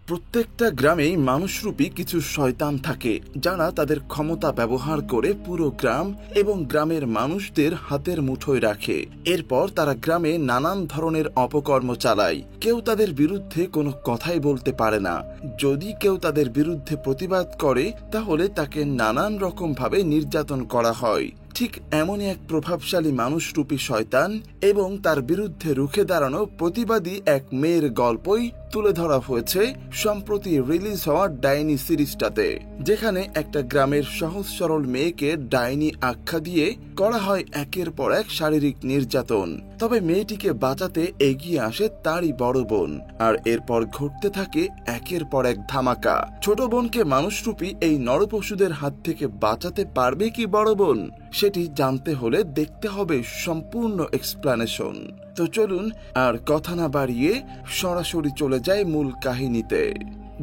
প্রত্যেকটা গ্রামেই মানুষরূপী কিছু শয়তান থাকে যারা তাদের ক্ষমতা ব্যবহার করে পুরো গ্রাম এবং গ্রামের মানুষদের হাতের মুঠোয় রাখে। এরপর তারা গ্রামে নানান ধরনের অপকর্ম চালায়। কেউ তাদের বিরুদ্ধে কোনো কথাই বলতে পারে না। যদি কেউ তাদের বিরুদ্ধে প্রতিবাদ করে তাহলে তাকে নানান রকম ভাবে নির্যাতন করা হয়। ঠিক এমনই এক প্রভাবশালী মানুষরূপী শয়তান এবং তার বিরুদ্ধে রুখে দাঁড়ানো প্রতিবাদী এক মেয়ের গল্পই তুলে ধরা হয়েছে সম্প্রতি রিলিজ হওয়া ডাইনি সিরিজটাতে, যেখানে একটা গ্রামের সহজ সরল মেয়েকে ডাইনি আখ্যা দিয়ে করা হয় একের পর এক শারীরিক নির্যাতন। তবে মেয়েটিকে বাঁচাতে এগিয়ে আসে তারই বড় বোন, আর এরপর ঘটতে থাকে একের পর এক ধামাকা। ছোট বোনকে মানুষরূপী এই নরপশুদের হাত থেকে বাঁচাতে পারবে কি বড় বোন, সেটি জানতে হলে দেখতে হবে সম্পূর্ণ এক্সপ্লানেশন। তো চলুন আর কথা না বাড়িয়ে সরাসরি চলে যায় মূল কাহিনীতে।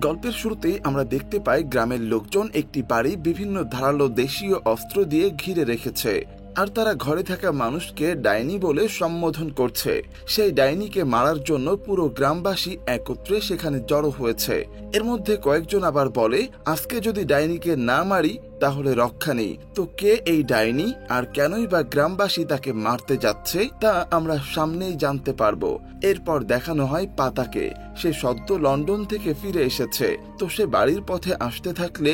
গল্পের শুরুতেই আমরা দেখতে পাই গ্রামের লোকজন একটি বাড়ি বিভিন্ন ধারালো দেশীয় অস্ত্র দিয়ে ঘিরে রেখেছে, আর তারা ঘরে থাকা মানুষকে ডাইনি বলে সম্বোধন করছে। সেই ডাইনিকে মারার জন্য পুরো গ্রামবাসী একত্রে সেখানে জড়ো হয়েছে। এর মধ্যে কয়েকজন আবার বলে, আজকে যদি ডাইনিকে না মারি তাহলে রক্ষা নেই। তো কে এই ডাইনি আর কেনই বা গ্রামবাসী তাকে মারতে যাচ্ছে তা আমরা সামনেই জানতে পারবো। এরপর দেখানো হয় পাতাকে। সে সদ্য লন্ডন থেকে ফিরে এসেছে। তো সে বাড়ির পথে আসতে থাকলে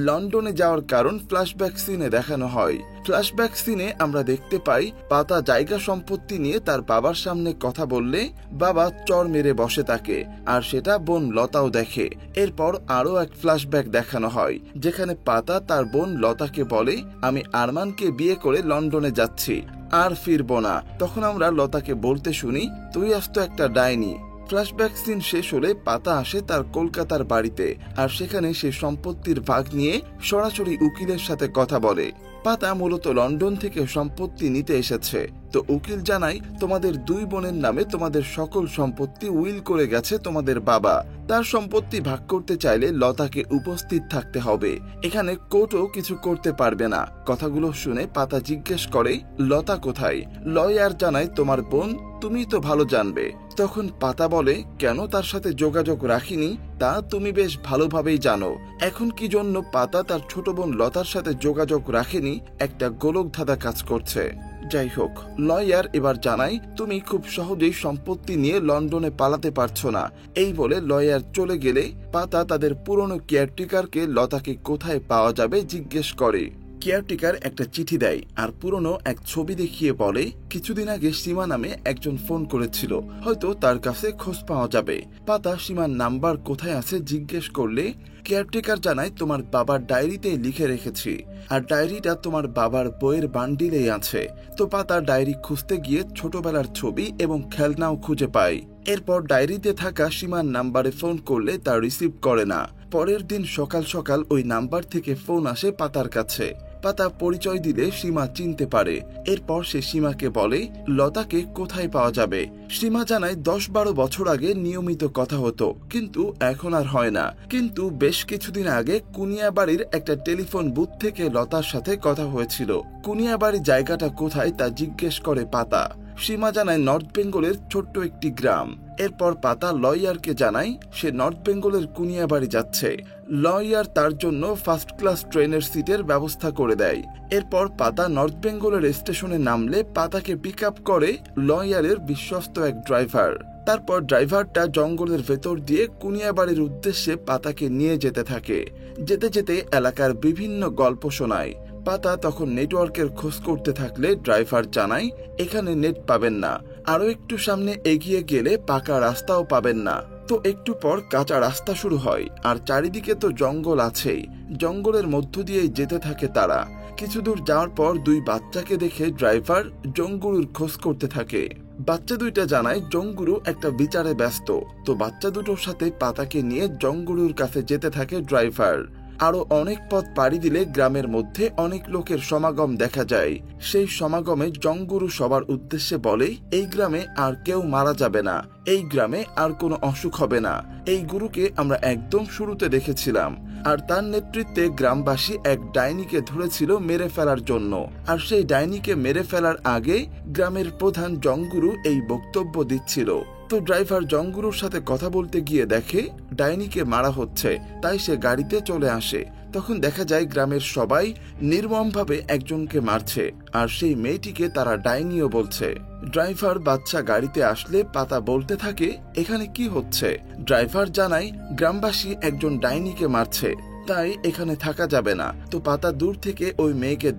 লন্ডনে যাওয়ার কারণ ফ্ল্যাশব্যাক সিনে দেখানো হয়। ফ্ল্যাশব্যাক সিনে আমরা দেখতে পাই পাতা জায়গা সম্পত্তি নিয়ে তার বাবার সামনে কথা বললে বাবা চর মেরে বসে থাকে, আর সেটা বোন লতাও দেখে। এরপর আরো এক ফ্ল্যাশব্যাক দেখানো হয় যেখানে পাতা তার বোন লতাকে বলে, আমি আরমানকে বিয়ে করে লন্ডনে যাচ্ছি, আর ফিরবো না। তখন আমরা লতাকে বলতে শুনি, তুই আজ তো একটা ডাইনি। ফ্ল্যাশব্যাক সিন শেষ হলে পাতা আসে তার কলকাতার বাড়িতে, আর সেখানে সে সম্পত্তির ভাগ নিয়ে সরাসরি উকিলের সাথে কথা বলে। পাতা মূলত লন্ডন থেকে সম্পত্তি নিতে এসেছে। তো উকিল জানাই, তোমাদের দুই বোনের নামে তোমাদের সকল সম্পত্তি উইল করে গেছে তোমাদের বাবা। তার সম্পত্তি ভাগ করতে চাইলে লতাকে উপস্থিত থাকতে হবে। এখানে কোর্টও কিছু করতে পারবে না। কথাগুলো শুনে পাতা জিজ্ঞেস করে, লতা কোথায়? লয়ার জানায়, তোমার বোন, তুমি তো ভালো জানবে। তখন পাতা বলে, কেন তার সাথে যোগাযোগ রাখিনি তা তুমি বেশ ভালোভাবেই জানো। এখন কি জন্য পাতা তার ছোট বোন লতার সাথে যোগাযোগ রাখেনি, একটা গোলকধাঁধা কাজ করছে। যাই হোক, লয়ার এবার জানাই, তুমি খুব সহজেই সম্পত্তি নিয়ে লন্ডনে পালাতে পারছো না। এই বলে লয়ার চলে গেলে পাতা তাদের পুরনো কেয়ারটেকারকে লতাকে কোথায় পাওয়া যাবে জিজ্ঞেস করে। কেয়ারটেকার একটা চিঠি দেয় আর পুরনো এক ছবি দেখিয়ে বলে, কিছুদিন আগে সীমা নামে একজন ফোন করেছিল, হয়তো তার কাছে খোঁজ পাওয়া যাবে। পাতা সীমার নাম্বার কোথায় আছে জিজ্ঞেস করলে কেয়ারটেকার জানায়, তোমার বাবার ডায়েরিতে লিখে রেখেছি, আর ডায়েরিটা তোমার বাবার বইয়ের বান্ডিলেই আছে। তো পাতা ডায়েরি খুঁজতে গিয়ে ছোটবেলার ছবি এবং খেলনাও খুঁজে পায়। এরপর ডায়েরিতে থাকা সীমার নাম্বারে ফোন করলে তা রিসিভ করে না। পরের দিন সকাল সকাল ওই নাম্বার থেকে ফোন আসে পাতার কাছে। পাতা পরিচয় দিলে সীমা চিনতে পারে। এরপর সে সীমাকে বলে, লতাকে কোথায় পাওয়া যাবে। সীমা জানায়, 10-12 বছর আগে নিয়মিত কথা হতো, কিন্তু এখন আর হয় না। কিন্তু বেশ কিছুদিন আগে কুনিয়াবাড়ির একটা টেলিফোন বুথ থেকে লতার সাথে কথা হয়েছিল। কুনিয়াবাড়ি জায়গাটা কোথায় তা জিজ্ঞেস করে পাতা। সীমা জানায়, নর্থ বেঙ্গলের ছোট্ট একটি গ্রাম। এরপর পাতা লয়ারকে জানায় সে নর্থ বেঙ্গলের কুনিয়াবাড়ি যাচ্ছে। লয়ার তার জন্য ফার্স্ট ক্লাস ট্রেনের সিটের ব্যবস্থা করে দেয়। এরপর পাতা নর্থ বেঙ্গলের স্টেশনে নামলে পাতাকে পিক আপ করে লয়ারের বিশ্বস্ত এক ড্রাইভার। তারপর ড্রাইভারটা জঙ্গলের ভেতর দিয়ে কুনিয়াবাড়ির উদ্দেশ্যে পাতাকে নিয়ে যেতে থাকে। যেতে যেতে এলাকার বিভিন্ন গল্প শোনায়। পাতা তখন নেটওয়ার্কের খোঁজ করতে থাকলে ড্রাইভার জানায়, এখানে নেট পাবেন না, আরো একটু সামনে এগিয়ে গেলে পাকা রাস্তাও পাবেন না। তো একটু পর কাঁচা রাস্তা শুরু হয়, আর চারিদিকে তো জঙ্গল আছেই। জঙ্গলের মধ্য দিয়েই যেতে থাকে তারা। কিছু দূর যাওয়ার পর দুই বাচ্চাকে দেখে ড্রাইভার জঙ্গুরুর খোঁজ করতে থাকে। বাচ্চা দুইটা জানায় জঙ্গুরু একটা বিচারে ব্যস্ত। তো বাচ্চা দুটোর সাথে পাতাকে নিয়ে জঙ্গুরুর কাছে যেতে থাকে ড্রাইভার। আরো অনেক পথ পাড়ি দিলে গ্রামের মধ্যে অনেক লোকের সমাগম দেখা যায়। সেই সমাগমে জঙ্গুরু সবার উদ্দেশ্যে বলে, এই গ্রামে আর কেউ মারা যাবে না, এই গ্রামে আর কোনো অসুখ হবে না। এই গুরুকে আমরা একদম শুরুতে দেখেছিলাম, আর তার নেতৃত্বে গ্রামবাসী এক ডাইনিকে ধরেছিল মেরে ফেলার জন্য। আর সেই ডাইনিকে মেরে ফেলার আগে গ্রামের প্রধান জঙ্গুরু এই বক্তব্য দিচ্ছিল, তো ড্রাইভার জঙ্গুরুর সাথে কথা বলতে গিয়ে দেখে ডাইনিকে মারা হচ্ছে, তাই সে গাড়িতে চলে আসে। তখন দেখা যায় গ্রামের সবাই নির্মমভাবে একজনকে মারছে, আর সেই মেয়েটিকে তারা ডাইনিও বলছে। ড্রাইভার বাচ্চা গাড়িতে আসলে পাতা বলতে থাকে এখানে কি হচ্ছে। ড্রাইভার জানায় গ্রামবাসী একজন ডাইনিকে মারছে, তাই এখানে থাকা যাবে না। তো পাতা দূর থেকে ওই মেয়েকে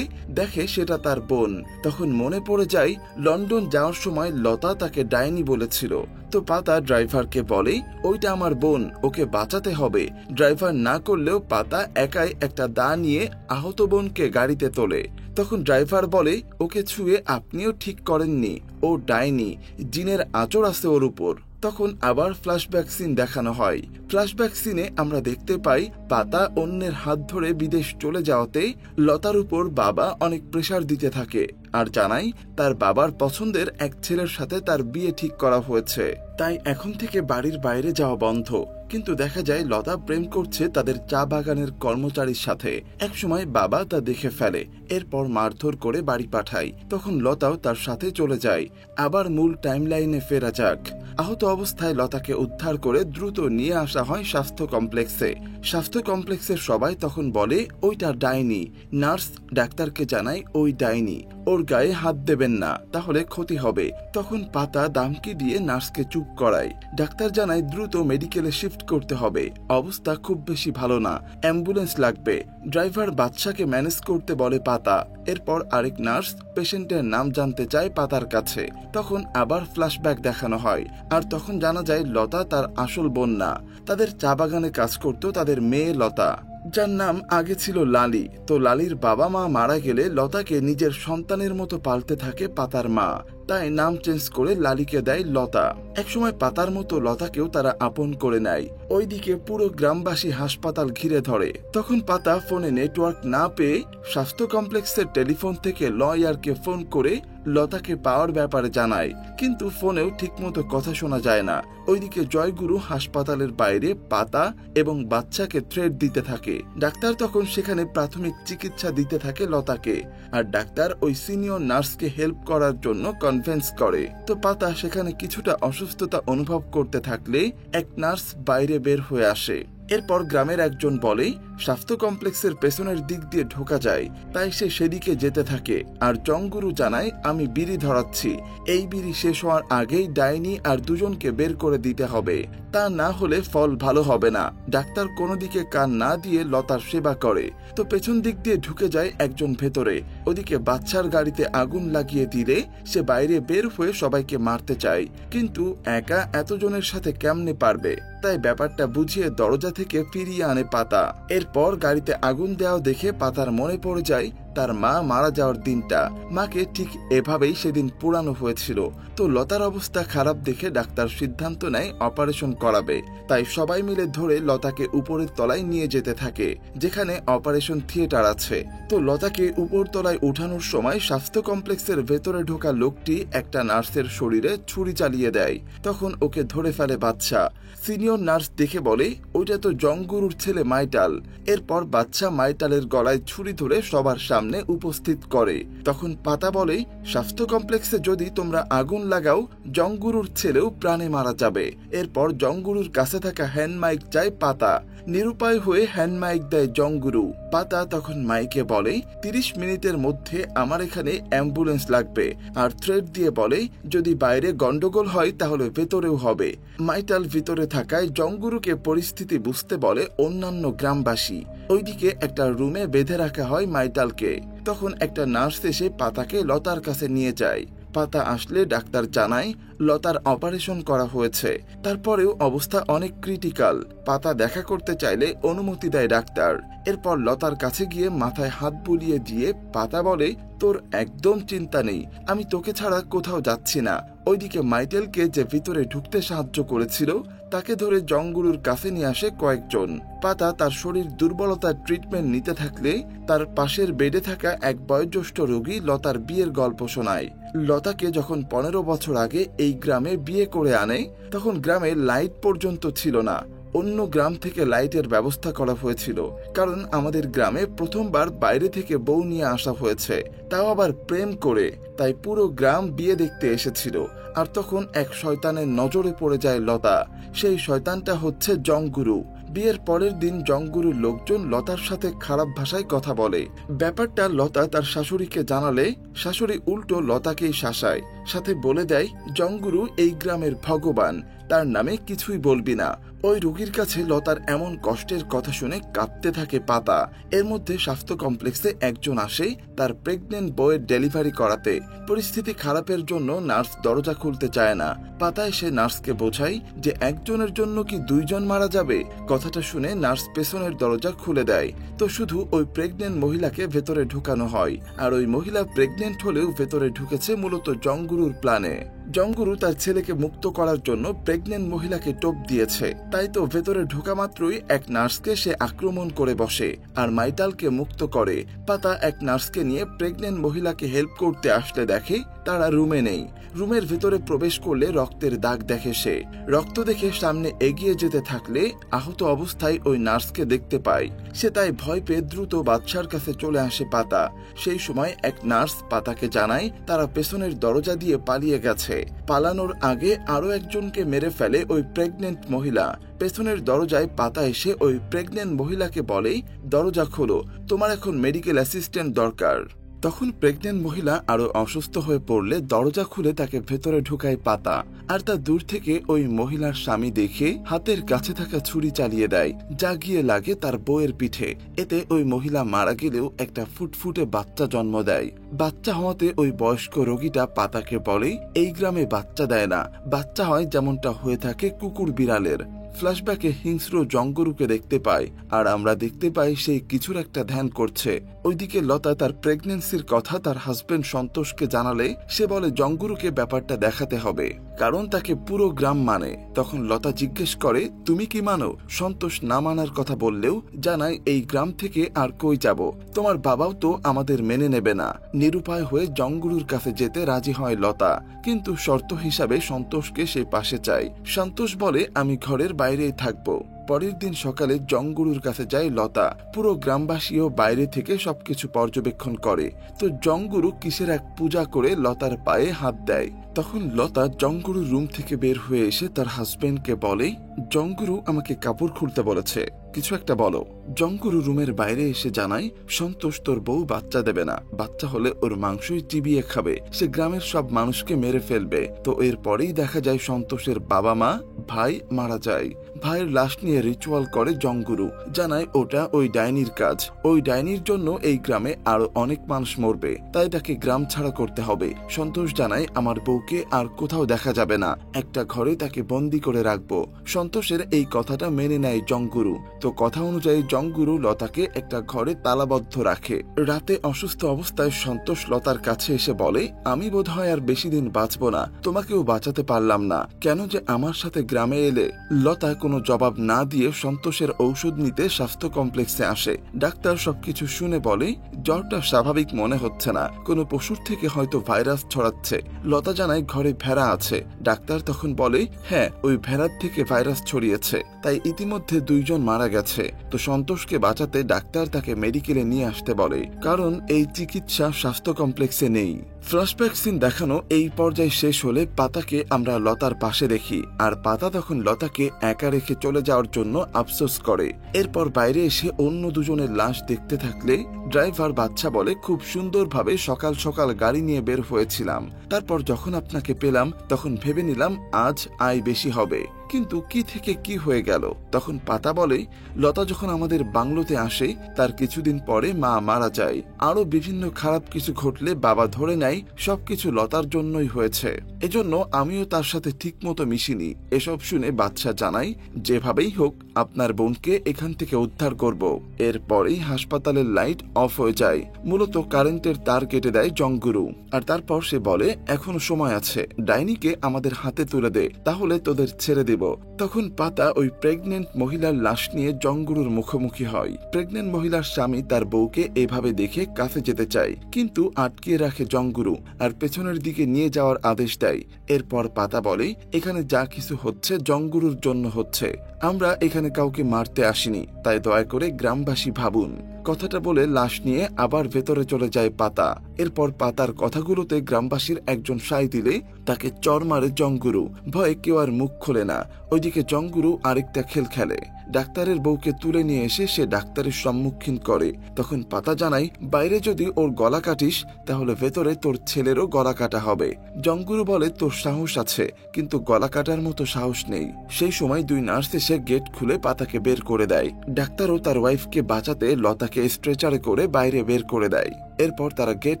দেখে সেটা তার বোন। তখন মনে পড়ে যায় লন্ডন যাওয়ার সময় লতা তাকে ডাইনি বলেছিল। তো পাতা ড্রাইভারকে বলে ওইটা আমার বোন, ওকে বাঁচাতে হবে। ড্রাইভার না করলেও পাতা একাই একটা দা নিয়ে আহত বোনকে গাড়িতে তোলে। তখন ড্রাইভার বলে ওকে ছুঁয়ে আপনিও ঠিক করেননি, ও ডাইনি, জিনের আঁচড় আছে ওর উপর। তখন আবার ফ্ল্যাশব্যাক সিন দেখানো হয়। ফ্ল্যাশব্যাক সিনে আমরা দেখতে পাই পাতা অন্যের হাত ধরে বিদেশ চলে যাওয়াতে লতার উপর বাবা অনেক প্রেসার দিতে থাকে, আর জানাই তার বাবার পছন্দের এক ছেলের সাথে তার বিয়ে ঠিক করা হয়েছে, তাই এখন থেকে বাড়ির বাইরে যাওয়া বন্ধ। কিন্তু দেখা যায় লতা প্রেম করছে তাদের চা বাগানের কর্মচারীর সাথে। একসময় বাবা তা দেখে ফেলে, এরপর মারধর করে বাড়ি পাঠায়। তখন লতাও তার সাথে চলে যায়। আবার মূল টাইমলাইনে ফেরা যাক। আহত অবস্থায় লতাকে উদ্ধার করে দ্রুত নিয়ে আসা হয় স্বাস্থ্য কমপ্লেক্সে। স্বাস্থ্য কমপ্লেক্সের সবাই তখন বলে ওইটা ডাইনি। নার্স ডাক্তারকে জানায় ওই ডাইনি, ওর গায়ে হাত দেবেন না, তাহলে ক্ষতি হবে। তখন পাতা দামকি দিয়ে নার্সকে চুপ করায়। ডাক্তার জানায় দ্রুত মেডিকেলে শিফট করতে হবে, অবস্থা খুব বেশি ভালো না, অ্যাম্বুলেন্স লাগবে। ড্রাইভার বাদশাকে ম্যানেজ করতে বলে পাতা। এরপর আরেক নার্স পেশেন্টের নাম জানতে চায় পাতার কাছে। তখন আবার ফ্ল্যাশব্যাক দেখানো হয়, আর তখন জানা যায় লতা তার আসল বোন না, তাদের চা বাগানে কাজ করত তাদের মেয়ে লতা, যার নাম আগে ছিল লালি। তো লালির বাবা মা মারা গেলে লতাকে নিজের সন্তানের মতো পালতে থাকে পাতার মা, তাই নাম চেঞ্জ করে লালিকে দেয় লতা। একসময় পাতার মতো লতাকেও তারা আপন করে নেয়। ওইদিকে পুরো গ্রামবাসী হাসপাতাল ঘিরে ধরে। তখন পাতা ফোনে নেটওয়ার্ক না পেয়ে স্বাস্থ্য কমপ্লেক্সের টেলিফোন থেকে লয়ারকে ফোন করে লতাকে পাওয়ার ব্যাপারে জানায়, কিন্তু ফোনেও ঠিকমতো কথা শোনা যায় না। ওইদিকে জয়গুরু হাসপাতালের বাইরে পাতা এবং বাচ্চাকে থ্রেট দিতে থাকে। ডাক্তার তখন সেখানে প্রাথমিক চিকিৎসা দিতে থাকে লতাকে, আর ডাক্তার ওই সিনিয়র নার্সকে হেল্প করার জন্য কনভিন্স করে। তো পাতা সেখানে কিছুটা অসুস্থতা অনুভব করতে থাকলে এক নার্স বাইরে বের হয়ে আসে। এরপর গ্রামের একজন বলে স্বাস্থ্য কমপ্লেক্সের পেছনের দিক দিয়ে ঢোকা যায়, তাই সে সেদিকে যেতে থাকে। আর জঙ্গুরু জানায় আমি বিড়ি ধরাচ্ছি, এই বিড়ি শেষ হওয়ার আগেই ডাইনি আর দুজনকে বের করে দিতে হবে, তা না হলে ফল ভালো হবে না। ডাক্তার কোনো দিকে কান না দিয়ে লতার সেবা করে। তো পেছন দিক দিয়ে ঢুকে যায় একজন ভেতরে। ওদিকে বাচ্চার গাড়িতে আগুন লাগিয়ে দিলে সে বাইরে বের হয়ে সবাইকে মারতে চায়, কিন্তু একা এতজনের সাথে কেমনে পারবে, তাই ব্যাপারটা বুঝিয়ে দরজা থেকে ফিরিয়ে আনে পাতা। এরপর গাড়িতে আগুন দেওয়া দেখে পাতার মনে পড়ে যায় তার মা মারা যাওয়ার দিনটা। মাকে ঠিক এভাবেই সেদিন পোড়ানো হয়েছিল। তো লতার অবস্থা খারাপ দেখে ডাক্তার সিদ্ধান্ত নেয় অপারেশন করাবে, তাই সবাই মিলে ধরে লতাকে উপরের তলায় নিয়ে যেতে থাকে, যেখানে অপারেশন থিয়েটার আছে। তো লতাকে উপর তলায় উঠানোর সময় স্বাস্থ্য কমপ্লেক্সের ভেতরে ঢোকা লোকটি একটা নার্সের শরীরে ছুরি চালিয়ে দেয়। তখন ওকে ধরে ফেলে বাচ্চা। সিনিয়র নার্স দেখে বলে ওইটা তো জঙ্গুরুর ছেলে মাইটাল। এরপর বাচ্চা মাইটালের গলায় ছুরি ধরে সবার সামনে উপস্থিত করে। তখন পাতা বলে স্বাস্থ্য কমপ্লেক্সে যদি তোমরা আগুন লাগাও জঙ্গুরুর ছেলেও প্রাণে মারা যাবে। এরপর জঙ্গুরুর কাছে থাকা হ্যান্ড মাইক চায় পাতা। নিরুপায় হয়ে হ্যান্ড মাইক দেয় জঙ্গুরু। পাতা তখন মাইকে বলে 30 মিনিটের মধ্যে আমার এখানে অ্যাম্বুলেন্স লাগবে, আর থ্রেট দিয়ে বলে যদি বাইরে গন্ডগোল হয় তাহলে ভেতরেও হবে। মাইটাল ভিতরে থাকায় জঙ্গুরুকে পরিস্থিতি বুঝতে বলে অন্যান্য গ্রামবাসী। ওইদিকে একটা রুমে বেঁধে রাখা হয় মাইটালকে। তখন একটা নার্স এসে পাতাকে লতার কাছে নিয়ে যায়। পাতা আসলে ডাক্তার জানায় লতার অপারেশন করা হয়েছে, তারপরেও অবস্থা অনেক ক্রিটিক্যাল। পাতা দেখা করতে চাইলে অনুমতি দেয় ডাক্তার। এরপর লতার কাছে গিয়ে মাথায় হাত বুলিয়ে দিয়ে পাতা বলে তোর একদম চিন্তা নেই, আমি তোকে ছাড়া কোথাও যাচ্ছি না। ওইদিকে মাইটেলকে যে ভিতরে ঢুকতে সাহায্য করেছিল তাকে ধরে জঙ্গুরুর কাছে নিয়ে আসে কয়েকজন। পাতা তার শরীর দুর্বলতার ট্রিটমেন্ট নিতে থাকলে তার পাশের বেডে থাকা এক বয়োজ্যেষ্ঠ রোগী লতার বিয়ের গল্প শোনায়। লতাকে যখন 15 বছর আগে এই গ্রামে বিয়ে করে আনে তখন গ্রামে লাইট পর্যন্ত ছিল না। অন্য গ্রাম থেকে লাইটের ব্যবস্থা করা হয়েছিল, কারণ আমাদের গ্রামে প্রথমবার বাইরে থেকে বউ নিয়ে আসা হয়েছে, তাও আবার প্রেম করে, তাই পুরো গ্রাম বিয়ে দেখতে এসেছিল। আর তখন এক শয়তানের নজরে পড়ে যায় লতা। সেই শয়তানটা হচ্ছে জংগুরু। বিয়ের পরের দিন জংগুরুর লোকজন লতার সাথে খারাপ ভাষায় কথা বলে। ব্যাপারটা লতা তার শাশুড়িকে জানালে শাশুড়ি উল্টো লতাকেই শাসায়, সাথে বলে দেয় জংগুরু এই গ্রামের ভগবান, তার নামে কিছুই বলবি না। ওই রোগীর কাছে লতার এমন কষ্টের কথা শুনে কাঁদতে থাকে পাতা। এর মধ্যে স্বাস্থ্য কমপ্লেক্সে একজন আসে তার প্রেগনেন্ট বউয়ের ডেলিভারি করাতে। পরিস্থিতি খারাপের জন্য নার্স দরজা খুলতে চায় না। পাতা এসে নার্সকে বোঝায় যে একজনের জন্য কি দুইজন মারা যাবে। কথাটা শুনে নার্স পেছনের দরজা খুলে দেয়। তো শুধু ওই প্রেগনেন্ট মহিলাকে ভেতরে ঢুকানো হয়। আর ওই মহিলা প্রেগনেন্ট হলেও ভেতরে ঢুকেছে মূলত জংগুরুর প্ল্যানে। জংগুরু তার ছেলেকে মুক্ত করার জন্য প্রেগনেন্ট মহিলাকে টোপ দিয়েছে। তাই তো ভেতরে ঢোকা মাত্রই এক নার্সকে সে আক্রমণ করে বসে আর মাইটালকে মুক্ত করে। পাতা এক নার্সকে নিয়ে প্রেগনেন্ট মহিলাকে হেল্প করতে আসলে দেখে তারা রুমে নেই। রুমের ভেতরে প্রবেশ করলে রক্তের দাগ দেখে সে। রক্ত দেখে সামনে এগিয়ে যেতে থাকলে আহত অবস্থায় ওই নার্সকে দেখতে পায়। সে তাই ভয় পেয়ে দ্রুত বাদশার কাছে চলে আসে পাতা। সেই সময় এক নার্স পাতাকে জানায় তারা পেছনের দরজা দিয়ে পালিয়ে গেছে। পালানোর আগে আরো একজনকে মেরে ফেলে ওই প্রেগনেন্ট মহিলা। পেছনের দরজায় পাতা এসে ওই প্রেগনেন্ট মহিলাকে বলে দরজা খোলো, তোমার এখন মেডিকেল অ্যাসিস্ট্যান্ট দরকার। তখন প্রেগনেন্ট মহিলা আরো অসুস্থ হয়ে পড়লে দরজা খুলে তাকে ভেতরে ঢুকায় পাতা। আর তা দূর থেকে ওই মহিলার স্বামী দেখে হাতের কাছে থাকা ছুরি চালিয়ে দেয়, যা গিয়ে লাগে তার বউয়ের পিঠে। এতে ওই মহিলা মারা গেলেও একটা ফুটফুটে বাচ্চা জন্ম দেয়। বাচ্চা হওয়াতে ওই বয়স্ক রোগীটা পাতাকে বলে এই গ্রামে বাচ্চা দেয় না, বাচ্চা হয় যেমনটা হয়ে থাকে কুকুর বিড়ালের। ফ্ল্যাশব্যাকে হিংস্র জংগুরুকে দেখতে পাই আর আমরা দেখতে পাই সেই কিছুর একটা ধ্যান করছে। ওইদিকে লতা তার প্রেগনেন্সির কথা তার হাজবেন্ড সন্তোষকে জানালে সে বলে জংগুরুকে ব্যাপারটা দেখাতে হবে, কারণ তাকে পুরো গ্রাম মানে। তখন লতা জিজ্ঞেস করে তুমি কি মানো? সন্তোষ না মানার কথা বললেও জানায় এই গ্রাম থেকে আর কই যাব, তোমার বাবাও তো আমাদের মেনে নেবে না। নিরুপায় হয়ে জংগুরুর কাছে যেতে রাজি হয় লতা, কিন্তু শর্ত হিসাবে সন্তোষকে সে পাশে চায়। সন্তোষ বলে আমি ঘরের বাইরেই থাকবো। পরের দিন সকালে জংগুরুর কাছে যায় লতা। পুরো গ্রামবাসীও বাইরে থেকে সবকিছু পর্যবেক্ষণ করে। তো জংগুরু কিসের এক পূজা করে লতার পায়ে হাত দেয়। তখন লতা জংগুরুর রুম থেকে বের হয়ে এসে তার হাজবেন্ডকে বলে জংগুরু আমাকে কাপড় খুলতে বলেছে, কিছু একটা বলো। জংগুরু রুমের বাইরে এসে জানায় সন্তোষ তোর বউ বাচ্চা দেবে না, বাচ্চা হলে ওর মাংসই চিবিয়ে খাবে, সে গ্রামের সব মানুষকে মেরে ফেলবে। তো এরপরেই দেখা যায় সন্তোষের বাবা মা ভাই মারা যায়। ভাইয়ের লাশ নিয়ে রিচুয়াল করে জংগুরু, জানায় ওটা ওই ডাইনির কাজ। ওই ডাইনির জন্য এই গ্রামে আরো অনেক মানুষ মরবে, তাই তাকে গ্রাম ছাড়া করতে হবে। সন্তোষ জানায় আমার বউকে আর কোথাও দেখা যাবে না, একটা ঘরে তাকে বন্দি করে রাখবো। সন্তোষের এই কথাটা মেনে নেয় জংগুরু। তো কথা অনুযায়ী জংগুরু লতাকে একটা ঘরে তালাবদ্ধ রাখে। রাতে অসুস্থ অবস্থায় সন্তোষ লতার কাছে এসে বলে আমি বোধহয় আর বেশি দিন বাঁচবো না, তোমাকেও বাঁচাতে পারলাম না, কেন যে আমার সাথে গ্রামে এলে? লতা কোনো জবাব না দিয়ে সন্তোষের ঔষধ নিতে স্বাস্থ্য কমপ্লেক্সে আসে। ডাক্তার সবকিছু শুনে বলে জ্বরটা স্বাভাবিক মনে হচ্ছে না, কোনো পশুর থেকে হয়তো ভাইরাস ছড়াচ্ছে। লতা জানায় ঘরে ভেড়া আছে। ডাক্তার তখন বলে হ্যাঁ, ওই ভেড়ার থেকে ভাইরাস ছড়িয়েছে, তাই ইতিমধ্যে 2 জন মারা গেছে। তো সন্তোষকে বাঁচাতে ডাক্তার তাকে মেডিকেলে নিয়ে আসতে বলে, কারণ এই চিকিৎসা স্বাস্থ্য কমপ্লেক্সে নেই। ফ্ল্যাশব্যাক সিন দেখানো এই পর্যায়ে শেষ হলে পাতাকে আমরা লতার পাশে দেখি। আর পাতা তখন লতাকে একা রেখে চলে যাওয়ার জন্য আফসোস করে। এরপর বাইরে এসে অন্য 2 জনের লাশ দেখতে থাকলে ড্রাইভার বাচ্চা বলে খুব সুন্দরভাবে সকাল সকাল গাড়ি নিয়ে বের হয়েছিলাম, তারপর যখন আপনাকে পেলাম তখন ভেবে নিলাম আজ আয় বেশি হবে, কিন্তু কি থেকে কি হয়ে গেল। তখন পাতা বলে লতা যখন আমাদের বাংলোতে আসে তার কিছুদিন পরে মা মারা যায়। আরো বিভিন্ন খারাপ কিছু ঘটলে বাবা ধরে নেয় সবকিছু লতার জন্যই হয়েছে, এজন্য আমিও তার সাথে ঠিক মতো মিশিনি। এসব শুনে বাদশা জানাই যেভাবেই হোক আপনার বোনকে এখান থেকে উদ্ধার করব। এরপরেই হাসপাতালের লাইট অফ হয়ে যায়। মূলত কারেন্টের তার কেটে দেয় জংগুরু। আর তারপর সে বলে এখনো সময় আছে, ডাইনিকে আমাদের হাতে তুলে দে, তাহলে তোদের ছেড়ে দেব। তখন পাতা ওই প্রেগনেন্ট মহিলার লাশ নিয়ে জংগুরুর মুখোমুখি হয়। প্রেগনেন্ট মহিলার স্বামী তার বউকে এভাবে দেখে কাছে যেতে চায়, কিন্তু আটকিয়ে রাখে জংগুরু আর পেছনের দিকে নিয়ে যাওয়ার আদেশ দেয়। এরপর পাতা বলে এখানে যা কিছু হচ্ছে জংগুরুর জন্য হচ্ছে, আমরা এখানে কাউকে মারতে আসিনি, তাই দয়া করে গ্রামবাসী ভাবুন। কথাটা বলে লাশ নিয়ে আবার ভেতরে চলে যায় পাতা। এরপর পাতার কথাগুলোতে গ্রামবাসীর একজন সায় দিলে তাকে চর মারে জঙ্গুরু। ভয়ে কেউ আর মুখ খোলে না। ওইদিকে জঙ্গুরু আরেকটা খেল খেলে। ডাক্তারের বউকে তুলে নিয়ে এসে সে ডাক্তারের সম্মুখীন করে। তখন পাতা জানায়, বাইরে যদি ওর গলা কাটিস তাহলে ভেতরে তোর ছেলেরও গলা কাটা হবে। জঙ্গুরু বলে, তোর সাহস আছে কিন্তু গলা কাটার মতো সাহস নেই। সেই সময় দুই নার্স এসে গেট খুলে পাতাকে বের করে দেয়। ডাক্তারও তার ওয়াইফকে বাঁচাতে লতাকে স্ট্রেচারে করে বাইরে বের করে দেয়। এরপর তারা গেট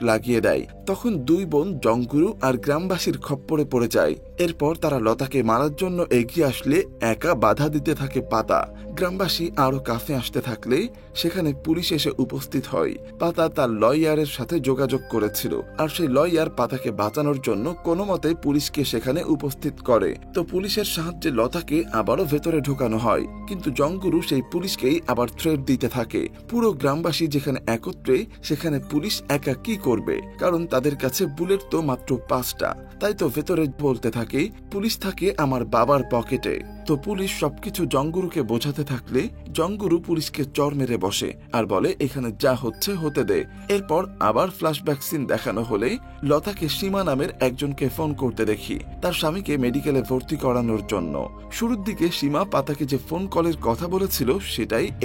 লাগিয়ে দেয়। তখন দুই বোন জঙ্গুরু আর গ্রামবাসীর খপ্পরে পড়ে যায়। এরপর তারা লতাকে মারার জন্য এগিয়ে আসলে একা বাধা দিতে থাকে পাতা। গ্রামবাসী আরো কাছে আসতে থাকলে সেখানে পুলিশ এসে উপস্থিত হয়। পাতা তার লয়ারের সাথে যোগাযোগ করেছিল আর সেই লয়ার পাতাকে বাঁচানোর জন্য কোনো মতে পুলিশকে সেখানে উপস্থিত করে। তো পুলিশের সাহায্যে লতাকে আবারও ভেতরে ঢোকানো হয়, কিন্তু জঙ্গুরু সেই পুলিশকেই আবার থ্রেট দিতে থাকে। পুরো গ্রামবাসী যেখানে একত্রে সেখানে পুলিশ একা কি করবে, কারণ তাদের কাছে বুলেট তো মাত্র 5টা। তাই তো ভেতরে বলতে থাকে, পুলিশ থাকে আমার বাবার পকেটে। তো পুলিশ সবকিছু জঙ্গুরুকে বোঝাতে থাকলে জঙ্গুরু পুলিশকে চর মেরে বসে আর বলে, এখানে যা হচ্ছে হতে দে। এরপর আবার ফ্ল্যাশব্যাক সিন দেখানো হলে লতাকে সীমা নামের একজনকে ফোন করতে দেখি তার স্বামীকে মেডিকেলে ভর্তি করানোর জন্য। শুরুর দিকে সীমা পাতাকে যে ফোন কলের কথা বলেছিল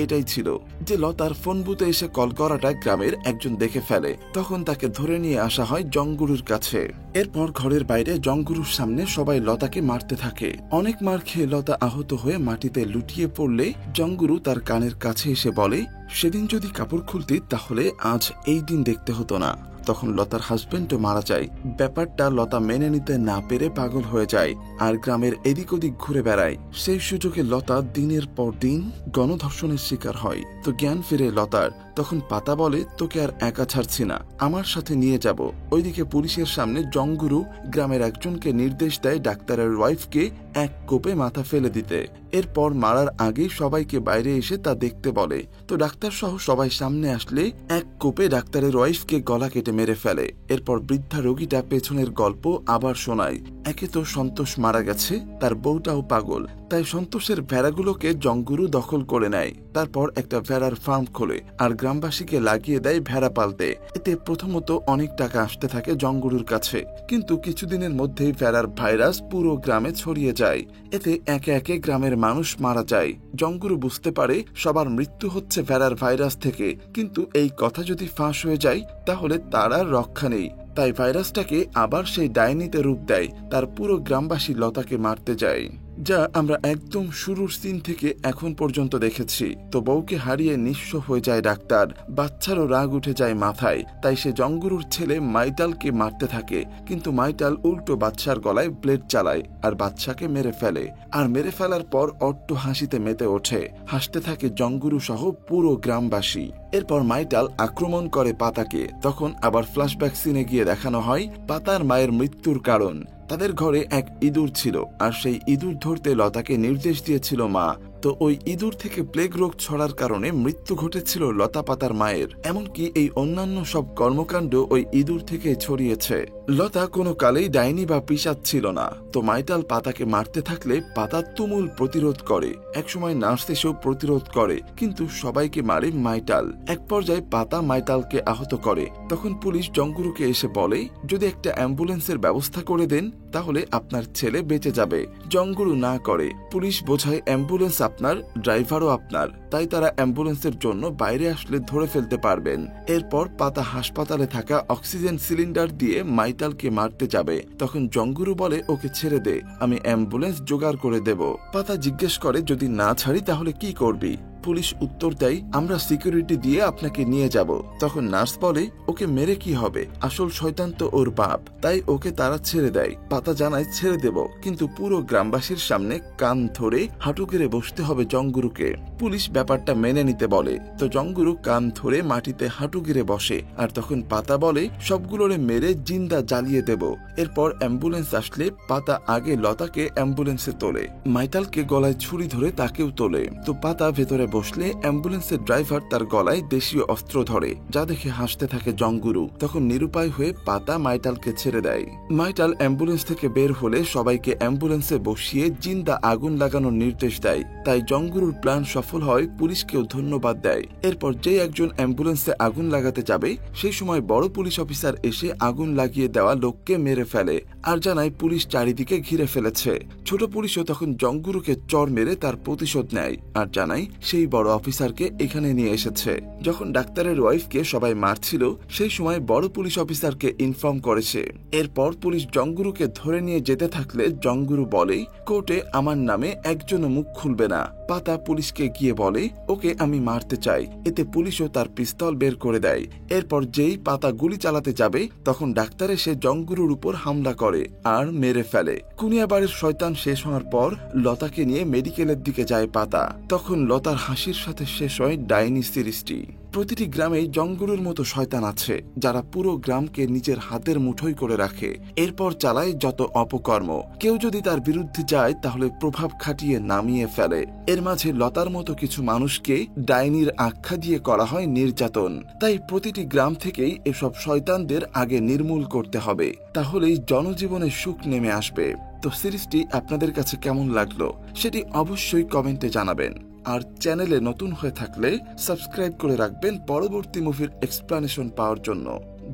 এটাই ছিল যে লতার ফোন বুথে এসে কল করাটা গ্রামের একজন দেখে ফেলে। তখন তাকে ধরে নিয়ে আসা হয় জঙ্গুরুর কাছে। এরপর ঘরের বাইরে জঙ্গুরুর সামনে সবাই লতাকে মারতে থাকে। অনেক মার খেয়ে লতা আহত হয়ে মাটিতে লুটিয়ে পড়লে জঙ্গুরু তার কানের কাছে এসে বলে, সেদিন যদি কাপড় খুলতি তাহলে আজ এই দিন দেখতে হতো না। তখন লতার হাজবেন্ডও মারা যায়। ব্যাপারটা লতা মেনে নিতে না পেরে পাগল হয়ে যায় আর গ্রামের এদিক ওদিক ঘুরে বেড়ায়। সেই সুযোগে লতা দিনের পর দিন গণধর্ষণের শিকার হয়। তো জ্ঞান ফিরে লতার। তখন পাতা বলে, তোকে আর একা ছাড়ছি না, আমার সাথে নিয়ে যাব। ওইদিকে পুলিশের সামনে জঙ্গুরু গ্রামের একজনকে নির্দেশ দেয় ডাক্তারের ওয়াইফকে এক কোপে মাথা ফেলে দিতে। এরপর মারার আগেই সবাইকে বাইরে এসে তা দেখতে বলে। তো ডাক্তার সহ সবাই সামনে আসলে এক কোপে ডাক্তারের ওয়াইফকে গলা কেটে মেরে ফেলে। এরপর বৃদ্ধা রোগীটা পেছনের গল্প আবার শোনায়। একে তো সন্তোষ মারা গেছে, তার বউটাও পাগল, তাই সন্তোষের ভেড়াগুলোকে জঙ্গুরু দখল করে নেয়। তারপর একটা ভেড়ার ফার্ম খোলে আর গ্রামবাসীকে লাগিয়ে দেয় ভেড়া পালতে। এতে প্রথমত অনেক টাকা আসতে থাকে জঙ্গুরুর কাছে, কিন্তু কিছুদিনের মধ্যেই ভেড়ার ভাইরাস পুরো গ্রামে ছড়িয়ে যায়। এতে একে একে গ্রামের মানুষ মারা যায়। জঙ্গুরু বুঝতে পারে সবার মৃত্যু হচ্ছে ভেড়ার ভাইরাস থেকে, কিন্তু এই কথা যদি ফাঁস হয়ে যায় তাহলে তার আর রক্ষা নেই। তাই ভাইরাসটাকে আবার সেই ডাইনিতে রূপ দেয়। তার পুরো গ্রামবাসী লতাকে মারতে যায়, যা আমরা একদম শুরুর সিন থেকে এখন পর্যন্ত দেখেছি। তো বউকে হারিয়ে নিঃস্ব হয়ে যায় ডাক্তার। বাচ্চারও রাগ উঠে যায় মাথায়, তাই সে জঙ্গুরুর ছেলে মাইটালকে মারতে থাকে, কিন্তু মাইটাল উল্টো বাচ্চার গলায় ব্লেড চালায় আর বাচ্চাকে মেরে ফেলে। আর মেরে ফেলার পর অট্ট হাসিতে মেতে ওঠে। হাসতে থাকে জঙ্গুরু সহ পুরো গ্রামবাসী। এরপর মাইটাল আক্রমণ করে পাতাকে। তখন আবার ফ্ল্যাশব্যাক সিনে গিয়ে দেখানো হয় পাতার মায়ের মৃত্যুর কারণ। তাদের ঘরে এক ইঁদুর ছিল আর সেই ইঁদুর ধরতে লতাকে নির্দেশ দিয়েছিল মা। তো ওই ইঁদুর থেকে প্লেগ রোগ ছড়ার কারণে মৃত্যু ঘটেছিল লতা পাতার মায়ের। এমনকি এই অন্যান্য সব কর্মকাণ্ড ওই ইঁদুর থেকে ছড়িয়েছে। লতা কোনো কালেই ডাইনি বা পিশাচ ছিল না। তো মাইটাল পাতাকে মারতে থাকলে পাতা তুমুল প্রতিরোধ করে। একসময় নার্স এসেও প্রতিরোধ করে, কিন্তু সবাইকে মারে মাইটাল। এক পর্যায়ে পাতা মাইটালকে আহত করে। তখন পুলিশ জঙ্গুরুকে এসে বলে, যদি একটা অ্যাম্বুলেন্সের ব্যবস্থা করে দেন তাহলে আপনার ছেলে বেঁচে যাবে। জঙ্গুরু না করে। পুলিশ বোঝায় অ্যাম্বুলেন্স আপনার, ড্রাইভারও আপনার, তাই তারা অ্যাম্বুলেন্সের জন্য বাইরে আসলে ধরে ফেলতে পারবেন। এরপর পাতা হাসপাতালে থাকা অক্সিজেন সিলিন্ডার দিয়ে মাইটালকে মারতে যাবে। তখন জঙ্গুরু বলে, ওকে ছেড়ে দে, আমি অ্যাম্বুলেন্স জোগাড় করে দেব। পাতা জিজ্ঞেস করে, যদি না ছাড়ি তাহলে কি করবি? পুলিশ উত্তর দেয়, আমরা সিকিউরিটি দিয়ে আপনাকে নিয়ে যাব। তখন নার্স বলে, ওকে মেরে কি হবে, আসল শয়তান তো ওর বাপ, তাই ওকে তারা ছেড়ে দেয়। পাতা জানায় ছেড়ে দেব, কিন্তু পুরো গ্রামবাসীর সামনে কান ধরে হাঁটু গেড়ে বসতে হবে জঙ্গুরুকে। পুলিশ ব্যাপারটা মেনে নিতে বলে। তো জঙ্গুরু কান ধরে মাটিতে হাঁটু গেড়ে বসে। আর তখন পাতা বলে, সবগুলোরে মেরে জিন্দা জ্বালিয়ে দেব। এরপর অ্যাম্বুলেন্স আসলে পাতা আগে লতাকে অ্যাম্বুলেন্সে তোলে, মাইটালকে গলায় ছুরি ধরে তাকেও তোলে। তো পাতা ভেতরে বসলে অ্যাম্বুলেন্সের ড্রাইভার তার গলায় দেশীয় অস্ত্র ধরে, যা দেখে হাসতে থাকে জঙ্গুরু। তখন নিরুপায় হয়ে পাতা মাইটালকে ছেড়ে দেয়। মাইটাল অ্যাম্বুলেন্স থেকে বের হলে সবাইকে অ্যাম্বুলেন্সে বসিয়ে জিন্দা আগুন লাগানোর নির্দেশ দেয়। তাই জঙ্গুরুর প্ল্যান সফল হয়, পুলিশকেও ধন্যবাদ দেয়। এরপর যে একজন অ্যাম্বুলেন্সে আগুন লাগাতে যাবে সেই সময় বড় পুলিশ অফিসার এসে আগুন লাগিয়ে দেওয়া লোককে মেরে ফেলে আর জানায় পুলিশ চারিদিকে ঘিরে ফেলেছে। ছোট পুলিশও তখন জঙ্গুরুকে চড় মেরে তার প্রতিশোধ নেয় আর জানায় সেই বড় অফিসারকে এখানে নিয়ে এসেছে। যখন ডাক্তারের ওয়াইফকে সবাই মারছিল সেই সময় বড় পুলিশ অফিসারকে ইনফর্ম করেছে। এরপর পুলিশ জঙ্গুরুকে ধরে নিয়ে যেতে থাকলে জঙ্গুরু বলে, কোর্টে আমার নামে একজনও মুখ খুলবে না। পাতা পুলিশকে গিয়ে বলে, ওকে আমি মারতে চাই। এতে পুলিশও তার পিস্তল বের করে দেয়। এরপর যেই পাতা গুলি চালাতে যাবে তখন ডাক্তার এসে জঙ্গুরুর উপর হামলা করে আর মেরে ফেলে। কুনিয়াবাড়ির শয়তান শেষ হওয়ার পর লতাকে নিয়ে মেডিকেলের দিকে যায় পাতা। তখন লতার হাসির সাথে শেষ হয় ডাইনি সিরিজটি। প্রতিটি গ্রামে জঙ্গুরুর মতো শয়তান আছে যারা পুরো গ্রামকে নিজের হাতের মুঠোয় করে রাখে। এরপর চালায় যত অপকর্ম। কেউ যদি তার বিরুদ্ধে যায় তাহলে প্রভাব খাটিয়ে নামিয়ে ফেলে। এর মাঝে লতার মতো কিছু মানুষকে ডাইনির আখ্যা দিয়ে করা হয় নির্যাতন। তাই প্রতিটি গ্রাম থেকেই এসব শয়তানদের আগে নির্মূল করতে হবে, তাহলেই জনজীবনে সুখ নেমে আসবে। তো সিরিজটি আপনাদের কাছে কেমন লাগলো সেটি অবশ্যই কমেন্টে জানাবেন। আর চ্যানেলে নতুন হয়ে থাকলে সাবস্ক্রাইব করে রাখবেন পরবর্তী মুভির এক্সপ্লানেশন পাওয়ার জন্য।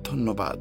ধন্যবাদ।